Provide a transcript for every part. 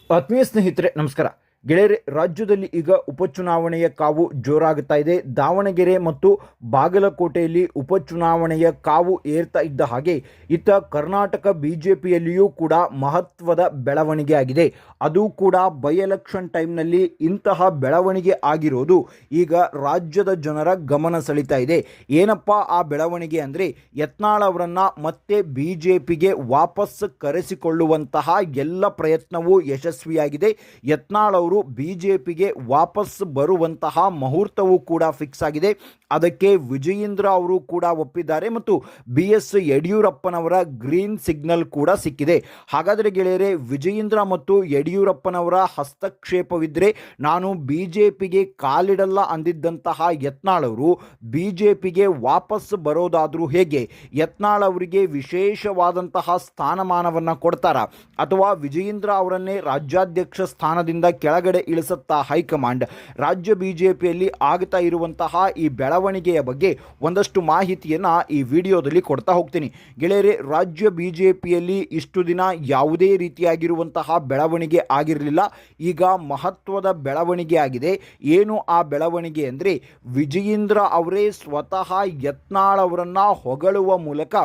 ಆತ್ಮೀಯ ಸ್ನೇಹಿತರೆ ನಮಸ್ಕಾರ ಗೆಳೆಯರೆ, ರಾಜ್ಯದಲ್ಲಿ ಈಗ ಉಪಚುನಾವಣೆಯ ಕಾವು ಜೋರಾಗುತ್ತಾ ಇದೆ. ದಾವಣಗೆರೆ ಮತ್ತು ಬಾಗಲಕೋಟೆಯಲ್ಲಿ ಉಪಚುನಾವಣೆಯ ಕಾವು ಏರ್ತಾ ಇದ್ದ ಹಾಗೆ ಇತ್ತ ಕರ್ನಾಟಕ ಬಿಜೆಪಿಯಲ್ಲಿಯೂ ಕೂಡ ಮಹತ್ವದ ಬೆಳವಣಿಗೆ ಆಗಿದೆ. ಅದು ಕೂಡ ಬೈ ಎಲೆಕ್ಷನ್ ಟೈಮ್ನಲ್ಲಿ ಇಂತಹ ಬೆಳವಣಿಗೆ ಆಗಿರೋದು ಈಗ ರಾಜ್ಯದ ಜನರ ಗಮನ ಸೆಳೀತಾ ಇದೆ. ಏನಪ್ಪ ಆ ಬೆಳವಣಿಗೆ ಅಂದರೆ, ಯತ್ನಾಳ್ ಅವರನ್ನು ಮತ್ತೆ ಬಿಜೆಪಿಗೆ ವಾಪಸ್ ಕರೆಸಿಕೊಳ್ಳುವಂತಹ ಎಲ್ಲ ಪ್ರಯತ್ನವೂ ಯಶಸ್ವಿಯಾಗಿದೆ. ಯತ್ನಾಳ್ ಅವರು ಬಿಜೆಪಿಗೆ ವಾಪಸ್ ಬರುವಂತಹ ಮುಹೂರ್ತವೂ ಕೂಡ ಫಿಕ್ಸ್ ಆಗಿದೆ. ಅದಕ್ಕೆ ವಿಜಯೇಂದ್ರ ಅವರು ಕೂಡ ಒಪ್ಪಿದ್ದಾರೆ ಮತ್ತು BS ಯಡಿಯೂರಪ್ಪನವರ ಗ್ರೀನ್ ಸಿಗ್ನಲ್ ಕೂಡ ಸಿಕ್ಕಿದೆ. ಹಾಗಾದರೆ ಗೆಳೆಯರೆ, ವಿಜಯೇಂದ್ರ ಮತ್ತು ಯಡಿಯೂರಪ್ಪನವರ ಹಸ್ತಕ್ಷೇಪವಿದ್ದರೆ ನಾನು ಬಿಜೆಪಿಗೆ ಕಾಲಿಡಲ್ಲ ಅಂದಿದ್ದಂತಹ ಯತ್ನಾಳ್ ಅವರು ಬಿಜೆಪಿಗೆ ವಾಪಸ್ ಬರೋದಾದರೂ ಹೇಗೆ? ಯತ್ನಾಳ್ ಅವರಿಗೆ ವಿಶೇಷವಾದಂತಹ ಸ್ಥಾನಮಾನವನ್ನು ಕೊಡ್ತಾರಾ ಅಥವಾ ವಿಜಯೇಂದ್ರ ಅವರನ್ನೇ ರಾಜ್ಯಾಧ್ಯಕ್ಷ ಸ್ಥಾನದಿಂದ ಕೆಳಗಡೆ ಇಳಿಸುತ್ತಾ ಹೈಕಮಾಂಡ್? ರಾಜ್ಯ ಬಿಜೆಪಿಯಲ್ಲಿ ಆಗ್ತಾ ಇರುವಂತಹ ಈ ಬೆಳವಣಿಗೆಯ ಬಗ್ಗೆ ಒಂದಷ್ಟು ಮಾಹಿತಿಯನ್ನು ಈ ವಿಡಿಯೋದಲ್ಲಿ ಕೊಡ್ತಾ ಹೋಗ್ತೀನಿ. ಗೆಳೆಯರೆ, ರಾಜ್ಯ ಬಿಜೆಪಿಯಲ್ಲಿ ಇಷ್ಟು ದಿನ ಯಾವುದೇ ರೀತಿಯಾಗಿರುವಂತಹ ಬೆಳವಣಿಗೆ ಆಗಿರಲಿಲ್ಲ. ಈಗ ಮಹತ್ವದ ಬೆಳವಣಿಗೆ ಆಗಿದೆ. ಏನು ಆ ಬೆಳವಣಿಗೆ ಅಂದರೆ, ವಿಜಯೇಂದ್ರ ಅವರೇ ಸ್ವತಃ ಯತ್ನಾಳ್ ಅವರನ್ನು ಹೊಗಳುವ ಮೂಲಕ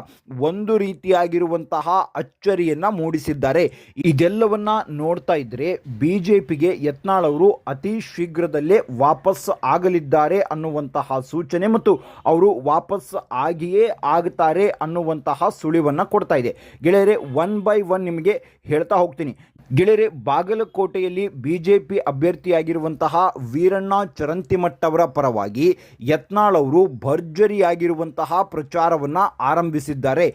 ಒಂದು ರೀತಿಯಾಗಿರುವಂತಹ ಅಚ್ಚರಿಯನ್ನು ಮೂಡಿಸಿದ್ದಾರೆ. ಇದೆಲ್ಲವನ್ನ ನೋಡ್ತಾ ಇದ್ರೆ ಬಿಜೆಪಿಗೆ ಯತ್ನಾಳ್ ಅವರು ಅತಿ ಶೀಘ್ರದಲ್ಲೇ ವಾಪಸ್ ಆಗಲಿದ್ದಾರೆ ಅನ್ನುವಂತಹ ಸೂಚನೆ ಮತ್ತು ಅವರು ವಾಪಸ್ ಆಗಿಯೇ ಆಗ್ತಾರೆ ಅನ್ನುವಂತಹ ಸುಳಿವನ್ನು ಕೊಡ್ತಾ ಇದೆ. ಗೆಳೆಯರೆ, ಒನ್ ಬೈ ಒನ್ ನಿಮಗೆ ಹೇಳ್ತಾ ಹೋಗ್ತೀನಿ. ಗೆಳೆಯರೆ, ಬಾಗಲಕೋಟೆಯಲ್ಲಿ ಬಿಜೆಪಿ ಅಭ್ಯರ್ಥಿಯಾಗಿರುವಂತಹ ವೀರಣ್ಣ ಚರಂತಿಮಠ್ ಅವರ ಪರವಾಗಿ ಯತ್ನಾಳ್ ಅವರು ಭರ್ಜರಿಯಾಗಿರುವಂತಹ ಪ್ರಚಾರವನ್ನು ಆರಂಭಿಸಿದ್ದಾರೆ.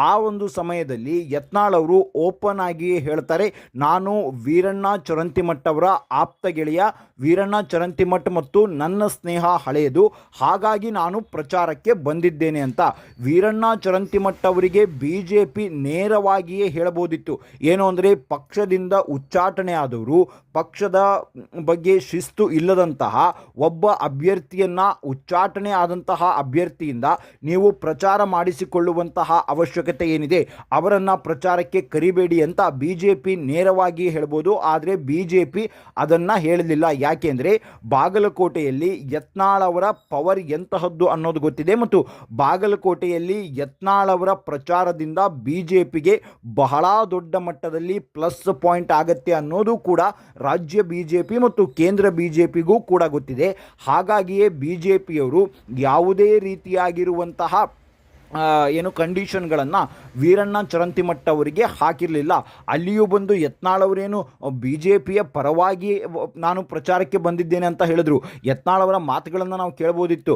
ಆ ಒಂದು ಸಮಯದಲ್ಲಿ ಯತ್ನಾಳ್ ಅವರು ಓಪನ್ ಆಗಿಯೇ ಹೇಳ್ತಾರೆ, ನಾನು ವೀರಣ್ಣ ಚರಂತಿಮಠ್ ಅವರ ಆಪ್ತ ಗೆಳೆಯ. ವೀರಣ್ಣ ಚರಂತಿಮಠ್ ಮತ್ತು ನನ್ನ ಸ್ನೇಹ ಹಳೆಯದು, ಹಾಗಾಗಿ ನಾನು ಪ್ರಚಾರಕ್ಕೆ ಬಂದಿದ್ದೇನೆ ಅಂತ. ವೀರಣ್ಣ ಚರಂತಿಮಠ್ ಅವರಿಗೆ ಬಿಜೆಪಿ ನೇರವಾಗಿಯೇ ಹೇಳಬಹುದಿತ್ತು. ಏನು ಅಂದರೆ, ಪಕ್ಷದಿಂದ ಉಚ್ಚಾಟನೆ ಆದವರು, ಪಕ್ಷದ ಬಗ್ಗೆ ಶಿಸ್ತು ಇಲ್ಲದಂತಹ ಒಬ್ಬ ಅಭ್ಯರ್ಥಿಯನ್ನ ಉಚ್ಚಾಟನೆ ಆದಂತಹ ಅಭ್ಯರ್ಥಿಯಿಂದ ನೀವು ಪ್ರಚಾರ ಮಾಡಿಸಿಕೊಳ್ಳುವಂತಹ ಅವಶ್ಯಕತೆ ಏನಿದೆ? ಅವರನ್ನು ಪ್ರಚಾರಕ್ಕೆ ಕರಿಬೇಡಿ ಅಂತ ಬಿಜೆಪಿ ನೇರವಾಗಿ ಹೇಳ್ಬೋದು. ಆದರೆ ಬಿಜೆಪಿ ಅದನ್ನು ಹೇಳಲಿಲ್ಲ. ಯಾಕೆಂದರೆ ಬಾಗಲಕೋಟೆಯಲ್ಲಿ ಯತ್ನಾಳ್ ಅವರ ಪವರ್ ಎಂತಹದ್ದು ಅನ್ನೋದು ಗೊತ್ತಿದೆ ಮತ್ತು ಬಾಗಲಕೋಟೆಯಲ್ಲಿ ಯತ್ನಾಳ್ ಅವರ ಪ್ರಚಾರದಿಂದ ಬಿಜೆಪಿಗೆ ಬಹಳ ದೊಡ್ಡ ಮಟ್ಟದಲ್ಲಿ ಪ್ಲಸ್ ಪಾಯಿಂಟ್ ಆಗತ್ತೆ ಅನ್ನೋದು ಕೂಡ ರಾಜ್ಯ ಬಿಜೆಪಿ ಮತ್ತು ಕೇಂದ್ರ ಬಿಜೆಪಿಗೂ ಕೂಡ ಗೊತ್ತಿದೆ. ಹಾಗಾಗಿಯೇ ಬಿಜೆಪಿಯವರು ಯಾವುದೇ ರೀತಿಯಾಗಿರುವಂತಹ ಕಂಡೀಷನ್ಗಳನ್ನು ವೀರಣ್ಣ ಚರಂತಿಮಠ್ ಅವರಿಗೆ ಹಾಕಿರಲಿಲ್ಲ. ಅಲ್ಲಿಯೂ ಬಂದು ಯತ್ನಾಳ್ ಅವರೇನು ಬಿಜೆಪಿಯ ಪರವಾಗಿ ನಾನು ಪ್ರಚಾರಕ್ಕೆ ಬಂದಿದ್ದೇನೆ ಅಂತ ಹೇಳಿದ್ರು. ಯತ್ನಾಳ್ ಅವರ ಮಾತುಗಳನ್ನು ನಾವು ಕೇಳ್ಬೋದಿತ್ತು.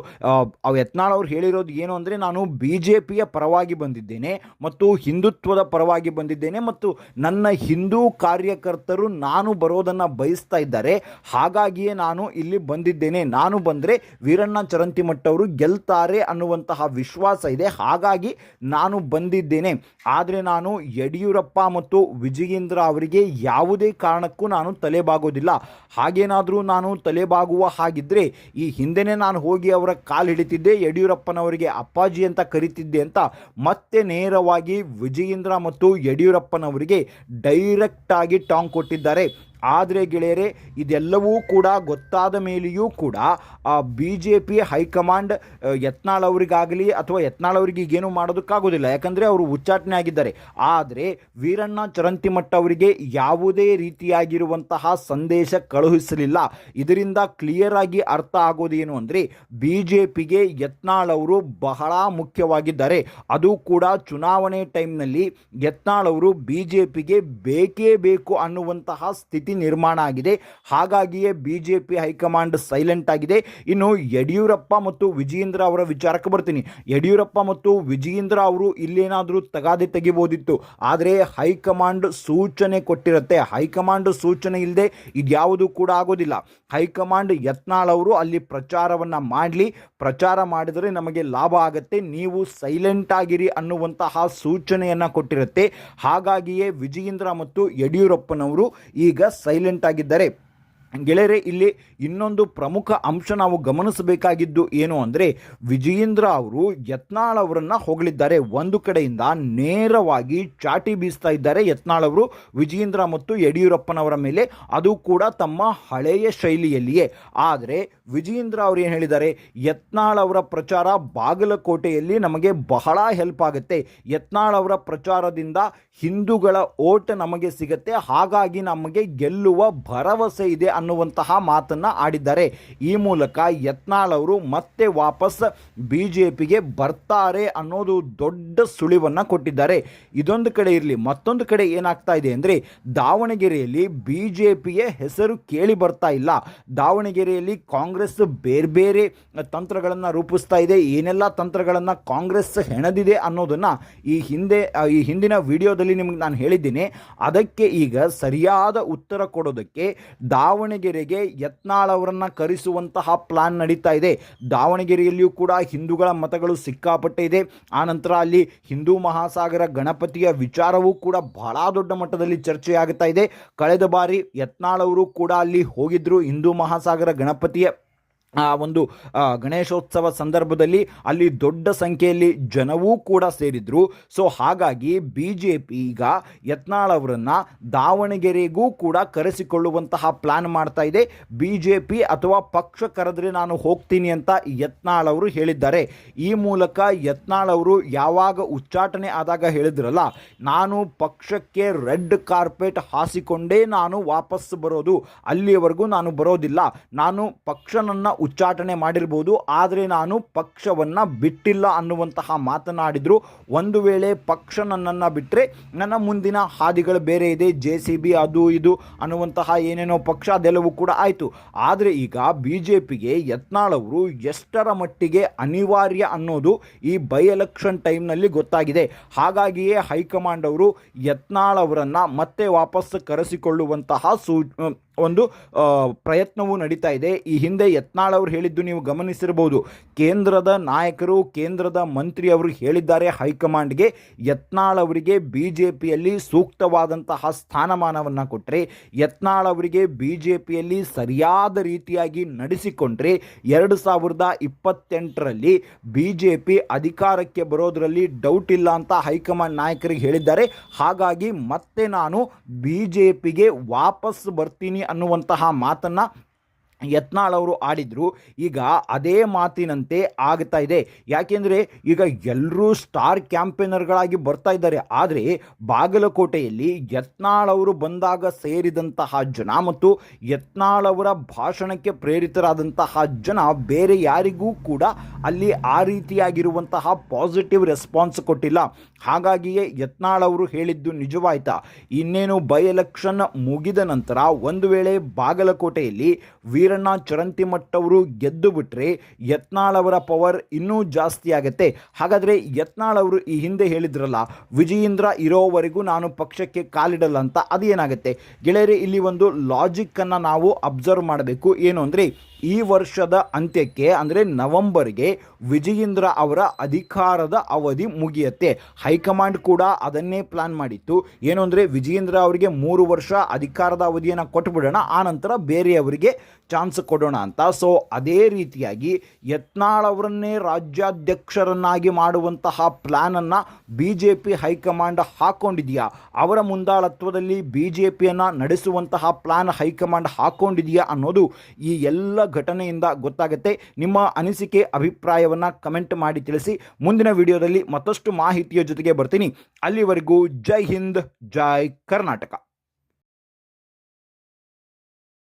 ಯತ್ನಾಳ್ ಅವರು ಹೇಳಿರೋದು ಏನು ಅಂದರೆ, ನಾನು ಬಿಜೆಪಿಯ ಪರವಾಗಿ ಬಂದಿದ್ದೇನೆ ಮತ್ತು ಹಿಂದುತ್ವದ ಪರವಾಗಿ ಬಂದಿದ್ದೇನೆ ಮತ್ತು ನನ್ನ ಹಿಂದೂ ಕಾರ್ಯಕರ್ತರು ನಾನು ಬರೋದನ್ನು ಬಯಸ್ತಾ ಇದ್ದಾರೆ, ಹಾಗಾಗಿಯೇ ನಾನು ಇಲ್ಲಿ ಬಂದಿದ್ದೇನೆ. ನಾನು ಬಂದರೆ ವೀರಣ್ಣ ಚರಂತಿಮಠ್ ಅವರು ಗೆಲ್ತಾರೆ ಅನ್ನುವಂತಹ ವಿಶ್ವಾಸ ಇದೆ, ಹಾಗಾಗಿ ನಾನು ಬಂದಿದ್ದೇನೆ. ಆದರೆ ನಾನು ಯಡಿಯೂರಪ್ಪ ಮತ್ತು ವಿಜಯೇಂದ್ರ ಅವರಿಗೆ ಯಾವುದೇ ಕಾರಣಕ್ಕೂ ನಾನು ತಲೆಬಾಗೋದಿಲ್ಲ. ಹಾಗೇನಾದರೂ ನಾನು ತಲೆಬಾಗುವ ಹಾಗಿದ್ದರೆ ಈ ಹಿಂದೆನೇ ನಾನು ಹೋಗಿ ಅವರ ಕಾಲು ಹಿಡಿತಿದ್ದೆ, ಯಡಿಯೂರಪ್ಪನವರಿಗೆ ಅಪ್ಪಾಜಿ ಅಂತ ಕರಿತಿದ್ದೆ ಅಂತ ಮತ್ತೆ ನೇರವಾಗಿ ವಿಜಯೇಂದ್ರ ಮತ್ತು ಯಡಿಯೂರಪ್ಪನವರಿಗೆ ಡೈರೆಕ್ಟ್ ಆಗಿ ಟಾಂಗ್ ಕೊಟ್ಟಿದ್ದಾರೆ. ಆದರೆ ಗೆಳೆಯರೆ, ಇದೆಲ್ಲವೂ ಕೂಡ ಗೊತ್ತಾದ ಮೇಲೆಯೂ ಕೂಡ ಬಿಜೆಪಿ ಹೈಕಮಾಂಡ್ ಯತ್ನಾಳ್ ಅವರಿಗಾಗಲಿ ಅಥವಾ ಯತ್ನಾಳ್ ಅವರಿಗೆ ಈಗೇನು ಮಾಡೋದಕ್ಕಾಗೋದಿಲ್ಲ, ಯಾಕಂದರೆ ಅವರು ಉಚ್ಚಾಟನೆ ಆಗಿದ್ದಾರೆ. ಆದರೆ ವೀರಣ್ಣ ಚರಂತಿಮಠ್ ಅವರಿಗೆ ಯಾವುದೇ ರೀತಿಯಾಗಿರುವಂತಹ ಸಂದೇಶ ಕಳುಹಿಸಲಿಲ್ಲ. ಇದರಿಂದ ಕ್ಲಿಯರ್ ಆಗಿ ಅರ್ಥ ಆಗೋದೇನು ಅಂದರೆ, ಬಿಜೆಪಿಗೆ ಯತ್ನಾಳ್ ಅವರು ಬಹಳ ಮುಖ್ಯವಾಗಿದ್ದಾರೆ. ಅದು ಕೂಡ ಚುನಾವಣೆ ಟೈಮ್ನಲ್ಲಿ ಯತ್ನಾಳ್ ಅವರು ಬಿಜೆಪಿಗೆ ಬೇಕೇ ಬೇಕು ಅನ್ನುವಂತಹ ಸ್ಥಿತಿ ನಿರ್ಮಾಣ ಆಗಿದೆ. ಹಾಗಾಗಿಯೇ ಬಿಜೆಪಿ ಹೈಕಮಾಂಡ್ ಸೈಲೆಂಟ್ ಆಗಿದೆ. ಇನ್ನು ಯಡಿಯೂರಪ್ಪ ಮತ್ತು ವಿಜಯೇಂದ್ರ ಅವರ ವಿಚಾರಕ್ಕೆ ಬರ್ತೀನಿ. ಯಡಿಯೂರಪ್ಪ ಮತ್ತು ವಿಜಯೇಂದ್ರ ಅವರು ಇಲ್ಲೇನಾದರೂ ತಗಾದೆ ತೆಗಿಬೋದಿತ್ತು, ಆದರೆ ಹೈಕಮಾಂಡ್ ಸೂಚನೆ ಕೊಟ್ಟಿರುತ್ತೆ. ಹೈಕಮಾಂಡ್ ಸೂಚನೆ ಇಲ್ಲದೆ ಇದ್ಯಾವುದು ಕೂಡ ಆಗೋದಿಲ್ಲ. ಹೈಕಮಾಂಡ್ ಯತ್ನಾಳ್ ಅವರು ಅಲ್ಲಿ ಪ್ರಚಾರವನ್ನು ಮಾಡಲಿ, ಪ್ರಚಾರ ಮಾಡಿದರೆ ನಮಗೆ ಲಾಭ ಆಗುತ್ತೆ, ನೀವು ಸೈಲೆಂಟ್ ಆಗಿರಿ ಅನ್ನುವಂತಹ ಸೂಚನೆಯನ್ನು ಕೊಟ್ಟಿರುತ್ತೆ. ಹಾಗಾಗಿಯೇ ವಿಜಯೇಂದ್ರ ಮತ್ತು ಯಡಿಯೂರಪ್ಪನವರು ಈಗ ಸೈಲೆಂಟ್ ಆಗಿದ್ದಾರೆ. ಗೆಳೆಯರೆ, ಇಲ್ಲಿ ಇನ್ನೊಂದು ಪ್ರಮುಖ ಅಂಶ ನಾವು ಗಮನಿಸಬೇಕಾಗಿದ್ದು ಏನು ಅಂದರೆ, ವಿಜಯೇಂದ್ರ ಅವರು ಯತ್ನಾಳ್ ಅವರನ್ನು ಹೊಗಳಿದ್ದಾರೆ. ಒಂದು ಕಡೆಯಿಂದ ನೇರವಾಗಿ ಚಾಟಿ ಬೀಸ್ತಾ ಇದ್ದಾರೆ ಯತ್ನಾಳ್ ಅವರು ವಿಜಯೇಂದ್ರ ಮತ್ತು ಯಡಿಯೂರಪ್ಪನವರ ಮೇಲೆ, ಅದು ಕೂಡ ತಮ್ಮ ಹಳೆಯ ಶೈಲಿಯಲ್ಲಿಯೇ. ಆದರೆ ವಿಜಯೇಂದ್ರ ಅವರು ಏನು ಹೇಳಿದ್ದಾರೆ, ಯತ್ನಾಳ್ ಅವರ ಪ್ರಚಾರ ಬಾಗಲಕೋಟೆಯಲ್ಲಿ ನಮಗೆ ಬಹಳ ಹೆಲ್ಪ್ ಆಗುತ್ತೆ, ಯತ್ನಾಳ್ ಅವರ ಪ್ರಚಾರದಿಂದ ಹಿಂದೂಗಳ ಓಟ್ ನಮಗೆ ಸಿಗುತ್ತೆ, ಹಾಗಾಗಿ ನಮಗೆ ಗೆಲ್ಲುವ ಭರವಸೆ ಇದೆ ಅನ್ನುವಂತಹ ಮಾತನ್ನು ಆಡಿದ್ದಾರೆ. ಈ ಮೂಲಕ ಯತ್ನಾಳ್ ಅವರು ಮತ್ತೆ ವಾಪಸ್ ಬಿಜೆಪಿಗೆ ಬರ್ತಾರೆ ಅನ್ನೋದು ದೊಡ್ಡ ಸುಳಿವನ್ನು ಕೊಟ್ಟಿದ್ದಾರೆ. ಇದೊಂದು ಕಡೆ ಇರಲಿ, ಮತ್ತೊಂದು ಕಡೆ ಏನಾಗ್ತಾ ಇದೆ ಅಂದರೆ, ದಾವಣಗೆರೆಯಲ್ಲಿ ಬಿಜೆಪಿಯ ಹೆಸರು ಕೇಳಿ ಬರ್ತಾ ಇಲ್ಲ. ದಾವಣಗೆರೆಯಲ್ಲಿ ಕಾಂಗ್ರೆಸ್ ಬೇರೆ ಬೇರೆ ತಂತ್ರಗಳನ್ನು ರೂಪಿಸ್ತಾ ಇದೆ. ಏನೆಲ್ಲ ತಂತ್ರಗಳನ್ನು ಕಾಂಗ್ರೆಸ್ ಹೆಣೆದಿದೆ ಅನ್ನೋದನ್ನು ಈ ಹಿಂದಿನ ವಿಡಿಯೋದಲ್ಲಿ ನಿಮಗೆ ನಾನು ಹೇಳಿದ್ದೀನಿ. ಅದಕ್ಕೆ ಈಗ ಸರಿಯಾದ ಉತ್ತರ ಕೊಡೋದಕ್ಕೆ ದಾವಣಗೆರೆಗೆ ಯತ್ನಾಳ್ ಅವರನ್ನು ಕರೆಸುವಂತಹ ಪ್ಲಾನ್ ನಡೀತಾ ಇದೆ. ದಾವಣಗೆರೆಯಲ್ಲಿಯೂ ಕೂಡ ಹಿಂದೂಗಳ ಮತಗಳು ಸಿಕ್ಕಾಪಟ್ಟೆ ಇದೆ. ಆನಂತರ ಅಲ್ಲಿ ಹಿಂದೂ ಮಹಾಸಾಗರ ಗಣಪತಿಯ ವಿಚಾರವೂ ಕೂಡ ಬಹಳ ದೊಡ್ಡ ಮಟ್ಟದಲ್ಲಿ ಚರ್ಚೆಯಾಗುತ್ತಾ ಇದೆ. ಕಳೆದ ಬಾರಿ ಯತ್ನಾಳ್ ಅವರು ಕೂಡ ಅಲ್ಲಿ ಹೋಗಿದ್ರು ಹಿಂದೂ ಮಹಾಸಾಗರ ಗಣಪತಿಯ ಒಂದು ಗಣೇಶೋತ್ಸವ ಸಂದರ್ಭದಲ್ಲಿ. ಅಲ್ಲಿ ದೊಡ್ಡ ಸಂಖ್ಯೆಯಲ್ಲಿ ಜನವೂ ಕೂಡ ಸೇರಿದ್ರು. ಸೊ ಹಾಗಾಗಿ ಬಿಜೆಪಿ ಈಗ ಯತ್ನಾಳ್ ಅವರನ್ನು ದಾವಣಗೆರೆಗೂ ಕೂಡ ಕರೆಸಿಕೊಳ್ಳುವಂತಹ ಪ್ಲಾನ್ ಮಾಡ್ತಾ ಇದೆ. ಬಿಜೆಪಿ ಅಥವಾ ಪಕ್ಷ ಕರೆದ್ರೆ ನಾನು ಹೋಗ್ತೀನಿ ಅಂತ ಯತ್ನಾಳ್ ಅವರು ಹೇಳಿದ್ದಾರೆ. ಈ ಮೂಲಕ ಯತ್ನಾಳ್ ಅವರು ಯಾವಾಗ ಉಚ್ಚಾಟನೆ ಆದಾಗ ಹೇಳಿದ್ರಲ್ಲ, ನಾನು ಪಕ್ಷಕ್ಕೆ ರೆಡ್ ಕಾರ್ಪೆಟ್ ಹಾಸಿಕೊಂಡೇ ನಾನು ವಾಪಸ್ ಬರೋದು, ಅಲ್ಲಿಯವರೆಗೂ ನಾನು ಬರೋದಿಲ್ಲ, ನಾನು ಪಕ್ಷನನ್ನು ಉಚ್ಚಾಟನೆ ಮಾಡಿರ್ಬೋದು, ಆದರೆ ನಾನು ಪಕ್ಷವನ್ನು ಬಿಟ್ಟಿಲ್ಲ ಅನ್ನುವಂತಹ ಮಾತನಾಡಿದರು. ಒಂದು ವೇಳೆ ಪಕ್ಷ ನನ್ನನ್ನು ಬಿಟ್ಟರೆ ನನ್ನ ಮುಂದಿನ ಹಾದಿಗಳು ಬೇರೆ ಇದೆ, JCB ಅದು ಇದು ಅನ್ನುವಂತಹ ಏನೇನೋ ಪಕ್ಷ, ಅದೆಲ್ಲವೂ ಕೂಡ ಆಯಿತು. ಆದರೆ ಈಗ ಬಿಜೆಪಿಗೆ ಯತ್ನಾಳ್ ಅವರು ಎಷ್ಟರ ಮಟ್ಟಿಗೆ ಅನಿವಾರ್ಯ ಅನ್ನೋದು ಈ ಬೈ ಎಲೆಕ್ಷನ್ ಟೈಮ್ನಲ್ಲಿ ಗೊತ್ತಾಗಿದೆ. ಹಾಗಾಗಿಯೇ ಹೈಕಮಾಂಡ್ ಅವರು ಯತ್ನಾಳ್ ಅವರನ್ನು ಮತ್ತೆ ವಾಪಸ್ ಕರೆಸಿಕೊಳ್ಳುವಂತಹ ಒಂದು ಪ್ರಯತ್ನವೂ ನಡೀತಾ ಇದೆ. ಈ ಹಿಂದೆ ಯತ್ನಾಳ್ ಅವರು ಹೇಳಿದ್ದು ನೀವು ಗಮನಿಸಿರಬಹುದು. ಕೇಂದ್ರದ ನಾಯಕರು, ಕೇಂದ್ರದ ಮಂತ್ರಿ ಅವರು ಹೇಳಿದ್ದಾರೆ ಹೈಕಮಾಂಡ್ಗೆ, ಯತ್ನಾಳ್ ಅವರಿಗೆ ಬಿಜೆಪಿಯಲ್ಲಿ ಸೂಕ್ತವಾದಂತಹ ಸ್ಥಾನಮಾನವನ್ನು ಕೊಟ್ಟರೆ, ಯತ್ನಾಳ್ ಅವರಿಗೆ ಬಿಜೆಪಿಯಲ್ಲಿ ಸರಿಯಾದ ರೀತಿಯಾಗಿ ನಡೆಸಿಕೊಂಡ್ರೆ 2028ರಲ್ಲಿ ಬಿಜೆಪಿ ಅಧಿಕಾರಕ್ಕೆ ಬರೋದರಲ್ಲಿ ಡೌಟ್ ಇಲ್ಲ ಅಂತ ಹೈಕಮಾಂಡ್ ನಾಯಕರಿಗೆ ಹೇಳಿದ್ದಾರೆ. ಹಾಗಾಗಿ ಮತ್ತೆ ನಾನು ಬಿಜೆಪಿಗೆ ವಾಪಸ್ ಬರ್ತೀನಿ ಅನ್ನುವಂತಹ ಮಾತನ್ನು ಯತ್ನಾಳ್ ಅವರು ಆಡಿದ್ರು. ಈಗ ಅದೇ ಮಾತಿನಂತೆ ಆಗ್ತಾ ಇದೆ. ಯಾಕೆಂದರೆ ಈಗ ಎಲ್ಲರೂ ಸ್ಟಾರ್ ಕ್ಯಾಂಪೇನರ್ಗಳಾಗಿ ಬರ್ತಾ ಇದ್ದಾರೆ. ಆದರೆ ಬಾಗಲಕೋಟೆಯಲ್ಲಿ ಯತ್ನಾಳ್ ಅವರು ಬಂದಾಗ ಸೇರಿದಂತಹ ಜನ ಮತ್ತು ಯತ್ನಾಳ್ ಅವರ ಭಾಷಣಕ್ಕೆ ಪ್ರೇರಿತರಾದಂತಹ ಜನ ಬೇರೆ ಯಾರಿಗೂ ಕೂಡ ಅಲ್ಲಿ ಆ ರೀತಿಯಾಗಿರುವಂತಹ ಪಾಸಿಟಿವ್ ರೆಸ್ಪಾನ್ಸ್ ಕೊಟ್ಟಿಲ್ಲ. ಹಾಗಾಗಿಯೇ ಯತ್ನಾಳ್ ಅವರು ಹೇಳಿದ್ದು ನಿಜವಾಯ್ತಾ, ಇನ್ನೇನು ಬೈ ಎಲೆಕ್ಷನ್ ಮುಗಿದ ನಂತರ ಒಂದು ವೇಳೆ ಬಾಗಲಕೋಟೆಯಲ್ಲಿ ವೀರಣ್ಣ ಚರಂತಿಮಠ್ ಅವರು ಗೆದ್ದು ಬಿಟ್ಟರೆ ಯತ್ನಾಳ್ ಅವರ ಪವರ್ ಇನ್ನೂ ಜಾಸ್ತಿ ಆಗುತ್ತೆ. ಹಾಗಾದರೆ ಯತ್ನಾಳ್ ಅವರು ಈ ಹಿಂದೆ ಹೇಳಿದ್ರಲ್ಲ, ವಿಜಯೇಂದ್ರ ಇರೋವರೆಗೂ ನಾನು ಪಕ್ಷಕ್ಕೆ ಕಾಲಿಡಲ್ಲ ಅಂತ, ಅದೇನಾಗುತ್ತೆ ಗೆಳೆಯರೇ? ಇಲ್ಲಿ ಒಂದು ಲಾಜಿಕ್ಕನ್ನು ನಾವು ಅಬ್ಸರ್ವ್ ಮಾಡಬೇಕು. ಏನು ಅಂದರೆ, ಈ ವರ್ಷದ ಅಂತ್ಯಕ್ಕೆ ಅಂದರೆ ನವೆಂಬರ್ಗೆ ವಿಜಯೇಂದ್ರ ಅವರ ಅಧಿಕಾರದ ಅವಧಿ ಮುಗಿಯುತ್ತೆ. ಹೈಕಮಾಂಡ್ ಕೂಡ ಅದನ್ನೇ ಪ್ಲಾನ್ ಮಾಡಿತ್ತು. ಏನು ಅಂದರೆ, ವಿಜಯೇಂದ್ರ ಅವರಿಗೆ 3 ವರ್ಷ ಅಧಿಕಾರದ ಅವಧಿಯನ್ನು ಕೊಟ್ಟುಬಿಡೋಣ, ಆನಂತರ ಬೇರೆಯವರಿಗೆ ಚಾನ್ಸ್ ಕೊಡೋಣ ಅಂತ. ಸೊ ಅದೇ ರೀತಿಯಾಗಿ ಯತ್ನಾಳ್ ಅವರನ್ನೇ ರಾಜ್ಯಾಧ್ಯಕ್ಷರನ್ನಾಗಿ ಮಾಡುವಂತಹ ಪ್ಲ್ಯಾನನ್ನು BJP ಹೈಕಮಾಂಡ್ ಹಾಕ್ಕೊಂಡಿದೆಯಾ? ಅವರ ಮುಂದಾಳತ್ವದಲ್ಲಿ BJPಯನ್ನು ನಡೆಸುವಂತಹ ಪ್ಲಾನ್ ಹೈಕಮಾಂಡ್ ಹಾಕ್ಕೊಂಡಿದೆಯಾ ಅನ್ನೋದು ಈ ಎಲ್ಲ ಘಟನೆಯಿಂದ ಗೊತ್ತಾಗುತ್ತೆ. ನಿಮ್ಮ ಅನಿಸಿಕೆ ಅಭಿಪ್ರಾಯವನ್ನು ಕಮೆಂಟ್ ಮಾಡಿ ತಿಳಿಸಿ. ಮುಂದಿನ ವಿಡಿಯೋದಲ್ಲಿ ಮತ್ತಷ್ಟು ಮಾಹಿತಿಯ ಜೊತೆಗೆ ಬರ್ತೀನಿ. ಅಲ್ಲಿವರೆಗೂ ಜೈ ಹಿಂದ್, ಜೈ ಕರ್ನಾಟಕ.